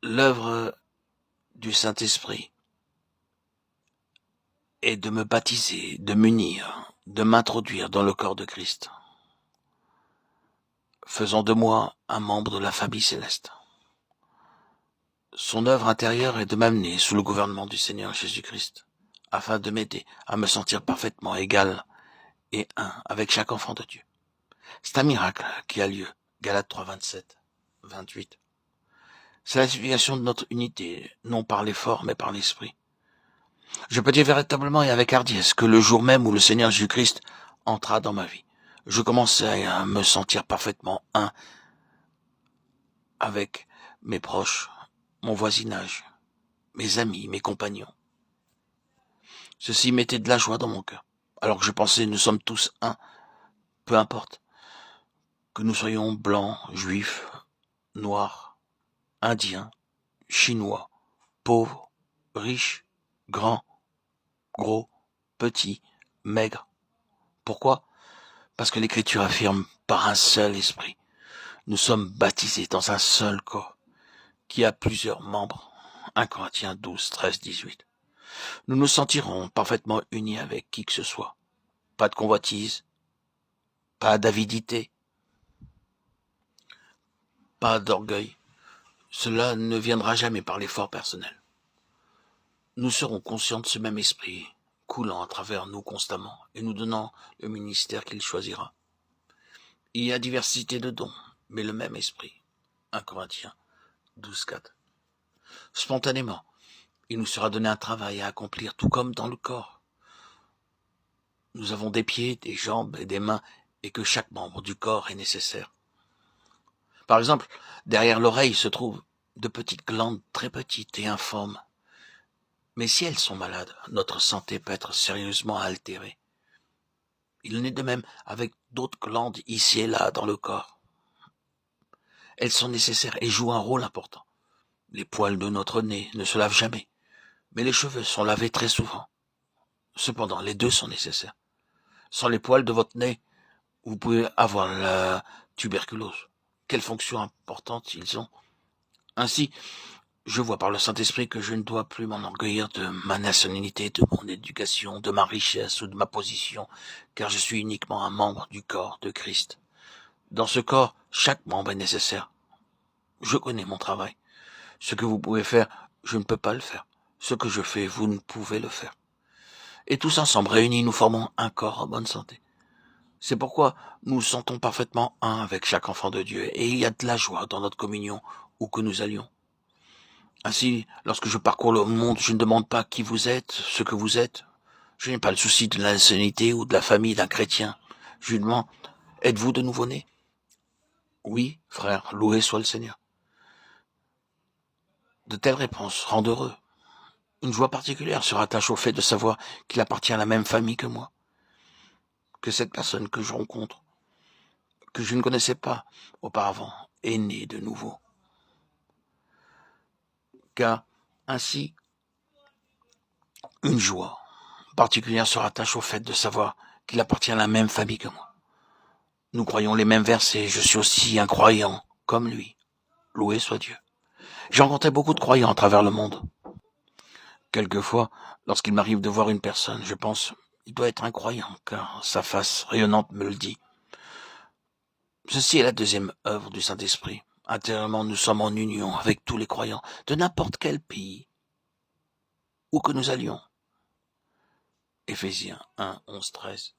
L'œuvre du Saint-Esprit est de me baptiser, de m'unir, de m'introduire dans le corps de Christ, faisant de moi un membre de la famille céleste. Son œuvre intérieure est de m'amener sous le gouvernement du Seigneur Jésus-Christ, afin de m'aider à me sentir parfaitement égal et un avec chaque enfant de Dieu. C'est un miracle qui a lieu. Galates 3, 27, 28. C'est la signification de notre unité, non par l'effort, mais par l'esprit. Je peux dire véritablement et avec hardiesse que le jour même où le Seigneur Jésus-Christ entra dans ma vie, je commençais à me sentir parfaitement un avec mes proches, mon voisinage, mes amis, mes compagnons. Ceci mettait de la joie dans mon cœur, alors que je pensais nous sommes tous un, peu importe, que nous soyons blancs, juifs, noirs, indiens, chinois, pauvres, riches, grands, gros, petits, maigres. Pourquoi ? Parce que l'Écriture affirme par un seul esprit. Nous sommes baptisés dans un seul corps qui a plusieurs membres. 1 Corinthiens 12, 13, 18. Nous nous sentirons parfaitement unis avec qui que ce soit. Pas de convoitise, pas d'avidité, pas d'orgueil. Cela ne viendra jamais par l'effort personnel. Nous serons conscients de ce même esprit coulant à travers nous constamment et nous donnant le ministère qu'il choisira. Il y a diversité de dons, mais le même esprit. 1 Corinthiens 12, 4. Spontanément, il nous sera donné un travail à accomplir, tout comme dans le corps. Nous avons des pieds, des jambes et des mains, et que chaque membre du corps est nécessaire. Par exemple, derrière l'oreille se trouvent de petites glandes très petites et informes. Mais si elles sont malades, notre santé peut être sérieusement altérée. Il en est de même avec d'autres glandes ici et là dans le corps. Elles sont nécessaires et jouent un rôle important. Les poils de notre nez ne se lavent jamais, mais les cheveux sont lavés très souvent. Cependant, les deux sont nécessaires. Sans les poils de votre nez, vous pouvez avoir la tuberculose. Quelle fonction importante ils ont. Ainsi, je vois par le Saint-Esprit que je ne dois plus m'enorgueillir de ma nationalité, de mon éducation, de ma richesse ou de ma position, car je suis uniquement un membre du corps de Christ. Dans ce corps, chaque membre est nécessaire. Je connais mon travail. Ce que vous pouvez faire, je ne peux pas le faire. Ce que je fais, vous ne pouvez le faire. Et tous ensemble, réunis, nous formons un corps en bonne santé. C'est pourquoi nous nous sentons parfaitement un avec chaque enfant de Dieu, et il y a de la joie dans notre communion, où que nous allions. Ainsi, lorsque je parcours le monde, je ne demande pas qui vous êtes, ce que vous êtes. Je n'ai pas le souci de la nationalité ou de la famille d'un chrétien. Je lui demande, êtes-vous de nouveau-né ? Oui, frère, loué soit le Seigneur. De telles réponses rendent heureux. Une joie particulière se rattache au fait de savoir qu'il appartient à la même famille que moi, que cette personne que je rencontre, que je ne connaissais pas auparavant, est née de nouveau. Car ainsi, une joie particulière se rattache au fait de savoir qu'il appartient à la même famille que moi. Nous croyons les mêmes versets, je suis aussi un croyant, comme lui. Loué soit Dieu. J'ai rencontré beaucoup de croyants à travers le monde. Quelquefois, lorsqu'il m'arrive de voir une personne, je pense, il doit être un croyant, car sa face rayonnante me le dit. Ceci est la deuxième œuvre du Saint-Esprit. Intérieurement, nous sommes en union avec tous les croyants, de n'importe quel pays, où que nous allions. Éphésiens 1, 11, 13.